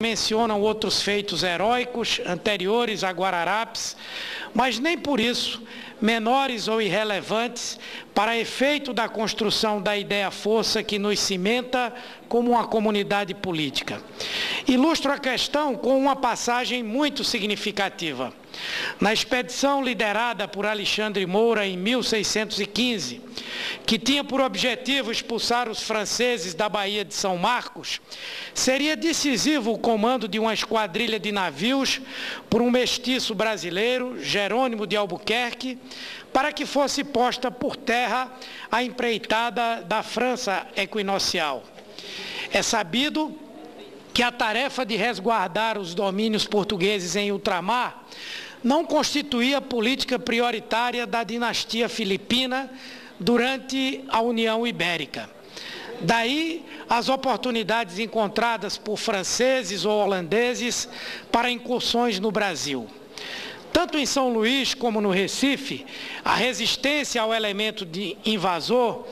mencionam outros feitos heróicos anteriores a Guararapes, mas nem por isso menores ou irrelevantes para efeito da construção da ideia-força que nos cimenta como uma comunidade política. Ilustro a questão com uma passagem muito significativa. Na expedição liderada por Alexandre Moura em 1615, que tinha por objetivo expulsar os franceses da Baía de São Marcos, seria decisivo o comando de uma esquadrilha de navios por um mestiço brasileiro, Jerônimo de Albuquerque, para que fosse posta por terra a empreitada da França equinocial. É sabido que a tarefa de resguardar os domínios portugueses em ultramar não constituía política prioritária da dinastia filipina durante a União Ibérica. Daí as oportunidades encontradas por franceses ou holandeses para incursões no Brasil. Tanto em São Luís como no Recife, a resistência ao elemento de invasor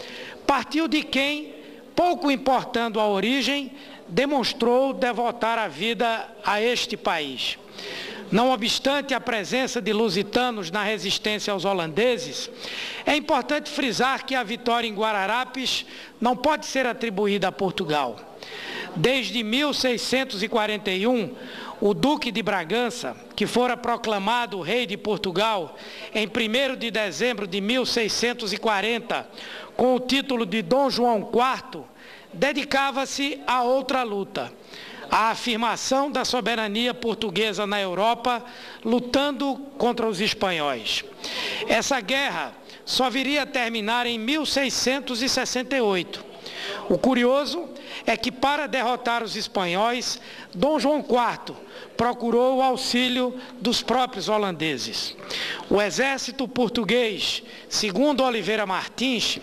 partiu de quem, pouco importando a origem, demonstrou devotar a vida a este país. Não obstante a presença de lusitanos na resistência aos holandeses, é importante frisar que a vitória em Guararapes não pode ser atribuída a Portugal. Desde 1641, o Duque de Bragança, que fora proclamado rei de Portugal em 1º de dezembro de 1640, com o título de Dom João IV, dedicava-se a outra luta, a afirmação da soberania portuguesa na Europa, lutando contra os espanhóis. Essa guerra só viria a terminar em 1668. O curioso é que, para derrotar os espanhóis, Dom João IV procurou o auxílio dos próprios holandeses. O exército português, segundo Oliveira Martins,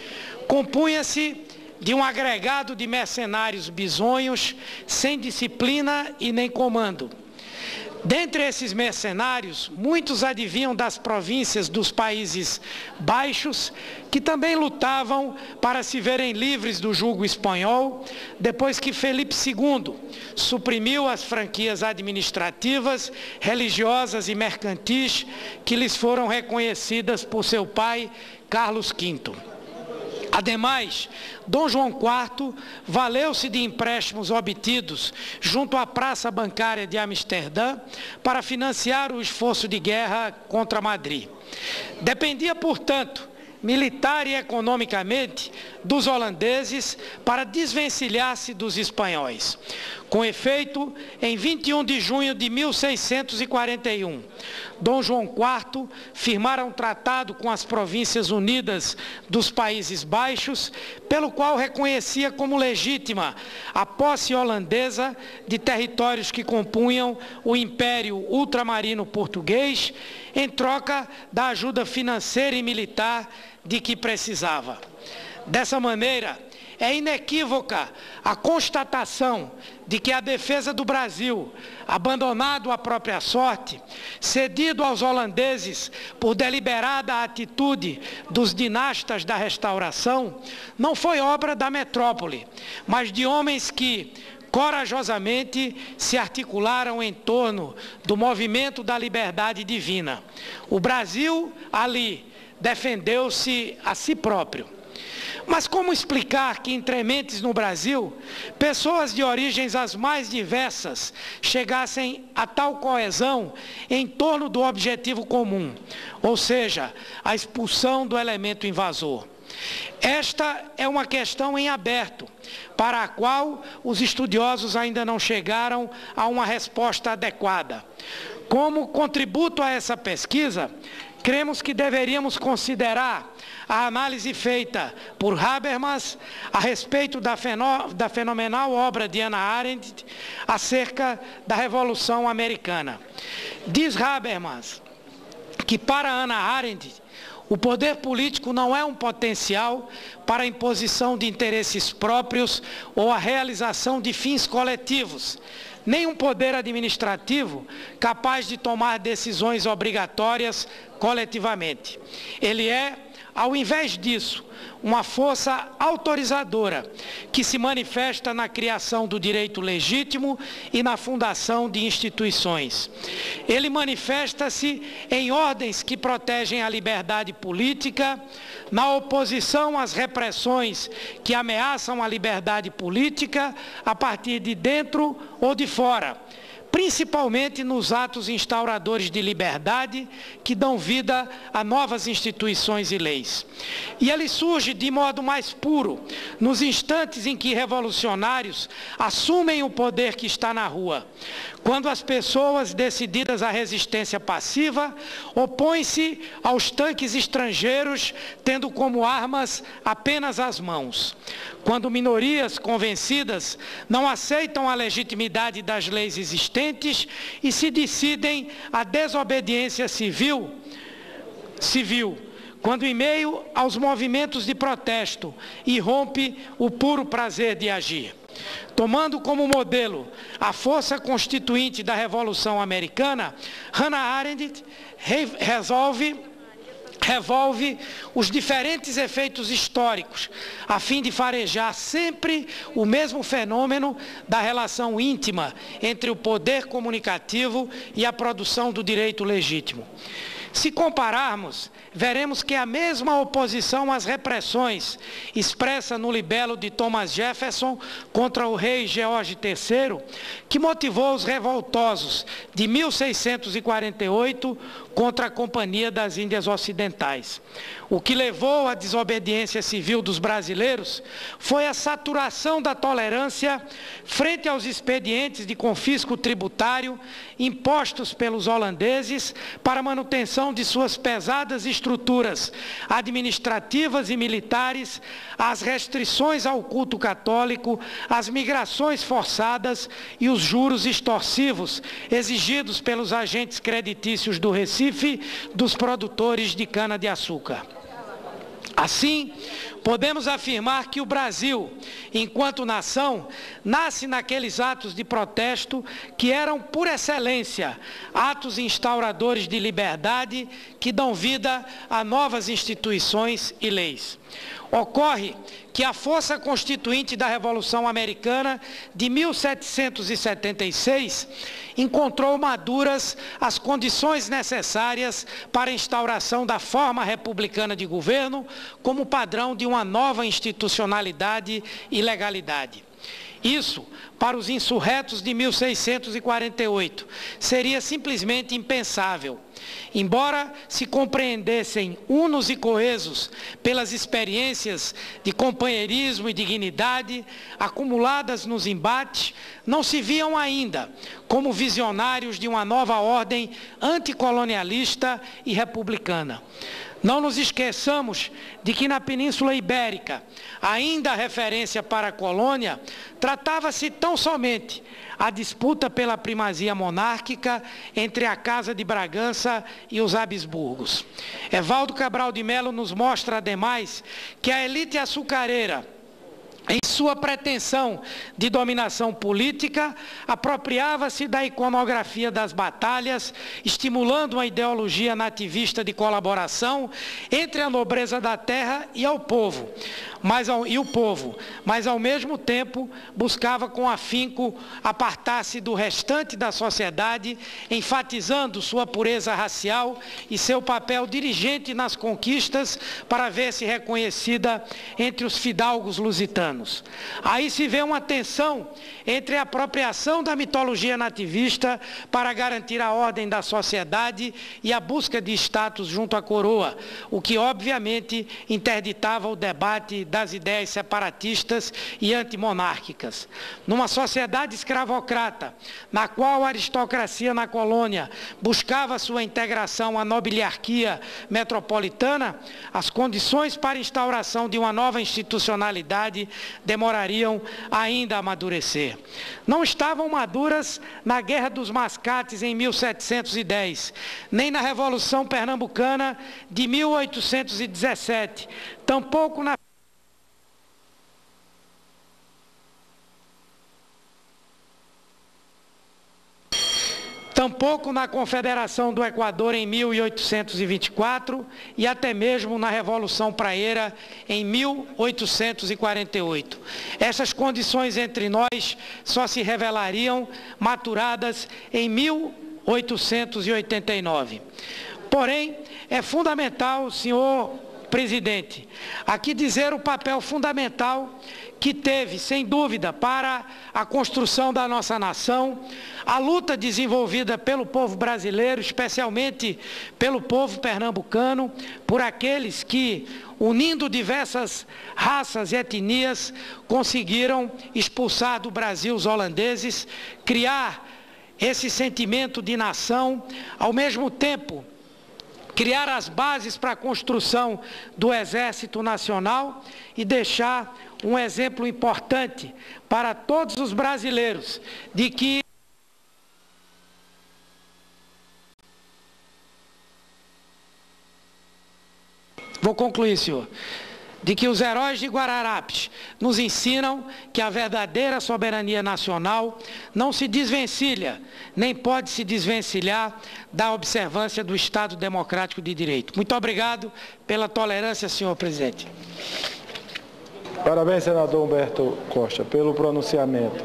compunha-se de um agregado de mercenários bisonhos, sem disciplina e nem comando. Dentre esses mercenários, muitos advinham das províncias dos Países Baixos, que também lutavam para se verem livres do jugo espanhol, depois que Felipe II suprimiu as franquias administrativas, religiosas e mercantis que lhes foram reconhecidas por seu pai, Carlos V. Ademais, Dom João IV valeu-se de empréstimos obtidos junto à praça bancária de Amsterdã para financiar o esforço de guerra contra Madrid. Dependia, portanto, militar e economicamente, dos holandeses para desvencilhar-se dos espanhóis. Com efeito, em 21 de junho de 1641, Dom João IV firmara um tratado com as Províncias Unidas dos Países Baixos, pelo qual reconhecia como legítima a posse holandesa de territórios que compunham o Império Ultramarino Português, em troca da ajuda financeira e militar de que precisava. Dessa maneira, é inequívoca a constatação de que a defesa do Brasil, abandonado à própria sorte, cedido aos holandeses por deliberada atitude dos dinastas da Restauração, não foi obra da metrópole, mas de homens que corajosamente se articularam em torno do movimento da liberdade divina. O Brasil, ali, defendeu-se a si próprio. Mas como explicar que, entre mentes no Brasil, pessoas de origens as mais diversas chegassem a tal coesão em torno do objetivo comum, ou seja, a expulsão do elemento invasor? Esta é uma questão em aberto, para a qual os estudiosos ainda não chegaram a uma resposta adequada. Como contributo a essa pesquisa, cremos que deveríamos considerar a análise feita por Habermas a respeito da fenomenal obra de Hannah Arendt acerca da Revolução Americana. Diz Habermas que, para Hannah Arendt, o poder político não é um potencial para a imposição de interesses próprios ou a realização de fins coletivos, nem um poder administrativo capaz de tomar decisões obrigatórias coletivamente. Ele é ao invés disso, uma força autorizadora que se manifesta na criação do direito legítimo e na fundação de instituições. Ele manifesta-se em ordens que protegem a liberdade política, na oposição às repressões que ameaçam a liberdade política a partir de dentro ou de fora, principalmente nos atos instauradores de liberdade que dão vida a novas instituições e leis. E ele surge de modo mais puro, nos instantes em que revolucionários assumem o poder que está na rua, quando as pessoas decididas à resistência passiva opõem-se aos tanques estrangeiros, tendo como armas apenas as mãos. Quando minorias convencidas não aceitam a legitimidade das leis existentes e se decidem à desobediência civil, quando em meio aos movimentos de protesto irrompe o puro prazer de agir. Tomando como modelo a força constituinte da Revolução Americana, Hannah Arendt revolve os diferentes efeitos históricos, a fim de farejar sempre o mesmo fenômeno da relação íntima entre o poder comunicativo e a produção do direito legítimo. Se compararmos, veremos que a mesma oposição às repressões expressa no libelo de Thomas Jefferson contra o rei George III, que motivou os revoltosos de 1648 contra a Companhia das Índias Ocidentais. O que levou à desobediência civil dos brasileiros foi a saturação da tolerância frente aos expedientes de confisco tributário impostos pelos holandeses para a manutenção de suas pesadas estruturas administrativas e militares, as restrições ao culto católico, as migrações forçadas e os juros extorsivos exigidos pelos agentes creditícios do Recife dos produtores de cana-de-açúcar. Assim, podemos afirmar que o Brasil, enquanto nação, nasce naqueles atos de protesto que eram, por excelência, atos instauradores de liberdade que dão vida a novas instituições e leis. Ocorre que a força constituinte da Revolução Americana de 1776 encontrou maduras as condições necessárias para a instauração da forma republicana de governo como padrão de uma nova institucionalidade e legalidade. Isso, para os insurretos de 1648, seria simplesmente impensável. Embora se compreendessem unos e coesos pelas experiências de companheirismo e dignidade acumuladas nos embates, não se viam ainda como visionários de uma nova ordem anticolonialista e republicana. Não nos esqueçamos de que na Península Ibérica, ainda a referência para a colônia, tratava-se tão somente a disputa pela primazia monárquica entre a Casa de Bragança e os Habsburgos. Evaldo Cabral de Melo nos mostra, ademais, que a elite açucareira, em sua pretensão de dominação política, apropriava-se da iconografia das batalhas, estimulando uma ideologia nativista de colaboração entre a nobreza da terra e o povo, mas ao mesmo tempo buscava com afinco apartar-se do restante da sociedade, enfatizando sua pureza racial e seu papel dirigente nas conquistas para ver-se reconhecida entre os fidalgos lusitanos. Aí se vê uma tensão entre a apropriação da mitologia nativista para garantir a ordem da sociedade e a busca de status junto à coroa, o que obviamente interditava o debate das ideias separatistas e antimonárquicas. Numa sociedade escravocrata, na qual a aristocracia na colônia buscava sua integração à nobiliarquia metropolitana, as condições para a instauração de uma nova institucionalidade demorariam ainda a amadurecer. Não estavam maduras na Guerra dos Mascates em 1710, nem na Revolução Pernambucana de 1817, tampouco na tampouco na Confederação do Equador em 1824 e até mesmo na Revolução Praieira em 1848. Essas condições entre nós só se revelariam maturadas em 1889. Porém, é fundamental, senhor presidente, aqui dizer o papel fundamental que teve, sem dúvida, para a construção da nossa nação, a luta desenvolvida pelo povo brasileiro, especialmente pelo povo pernambucano, por aqueles que, unindo diversas raças e etnias, conseguiram expulsar do Brasil os holandeses, criar esse sentimento de nação, ao mesmo tempo criar as bases para a construção do Exército Nacional e deixar um exemplo importante para todos os brasileiros de que vou concluir, senhor, de que os heróis de Guararapes nos ensinam que a verdadeira soberania nacional não se desvencilha, nem pode se desvencilhar da observância do Estado Democrático de Direito. Muito obrigado pela tolerância, senhor presidente. Parabéns, senador Humberto Costa, pelo pronunciamento.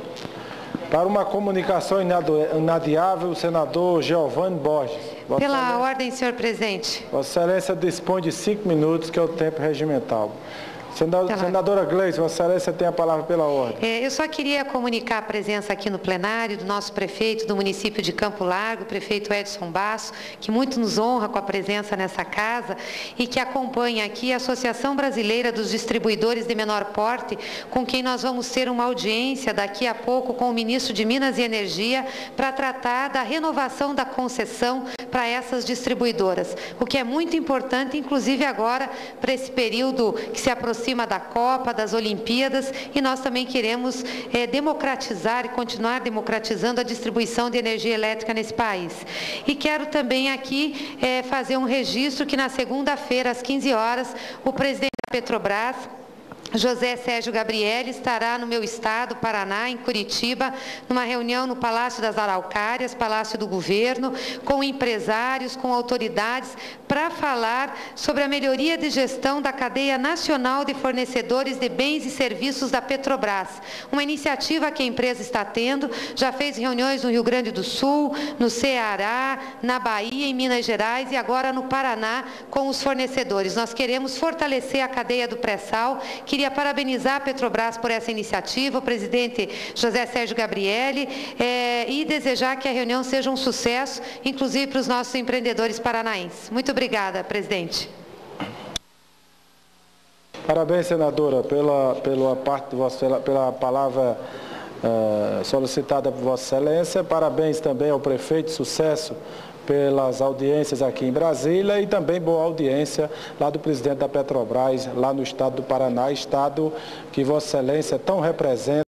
Para uma comunicação inadiável, o senador Giovanni Borges. Pela ordem, senhor presidente. Vossa Excelência dispõe de 5 minutos, que é o tempo regimental. Senadora Gleice, Vossa Excelência tem a palavra pela ordem. Eu só queria comunicar a presença aqui no plenário do nosso prefeito do município de Campo Largo, o prefeito Edson Basso, que muito nos honra com a presença nessa casa e que acompanha aqui a Associação Brasileira dos Distribuidores de Menor Porte, com quem nós vamos ter uma audiência daqui a pouco com o ministro de Minas e Energia para tratar da renovação da concessão para essas distribuidoras, o que é muito importante, inclusive agora, para esse período que se aproxima da Copa, das Olimpíadas, e nós também queremos democratizar e continuar democratizando a distribuição de energia elétrica nesse país. E quero também aqui fazer um registro que na segunda-feira, às 15 horas, o presidente da Petrobras, José Sérgio Gabrielli, estará no meu estado, Paraná, em Curitiba, numa reunião no Palácio das Araucárias, Palácio do Governo, com empresários, com autoridades, para falar sobre a melhoria de gestão da cadeia nacional de fornecedores de bens e serviços da Petrobras. Uma iniciativa que a empresa está tendo, já fez reuniões no Rio Grande do Sul, no Ceará, na Bahia, em Minas Gerais e agora no Paraná com os fornecedores. Nós queremos fortalecer a cadeia do pré-sal. Queria parabenizar a Petrobras por essa iniciativa, o presidente José Sérgio Gabrielli, e desejar que a reunião seja um sucesso, inclusive para os nossos empreendedores paranaenses. Muito obrigada, presidente. Parabéns, senadora, pela palavra solicitada por Vossa Excelência. Parabéns também ao prefeito, sucesso pelas audiências aqui em Brasília e também boa audiência lá do presidente da Petrobras, lá no estado do Paraná, estado que Vossa Excelência tão representa.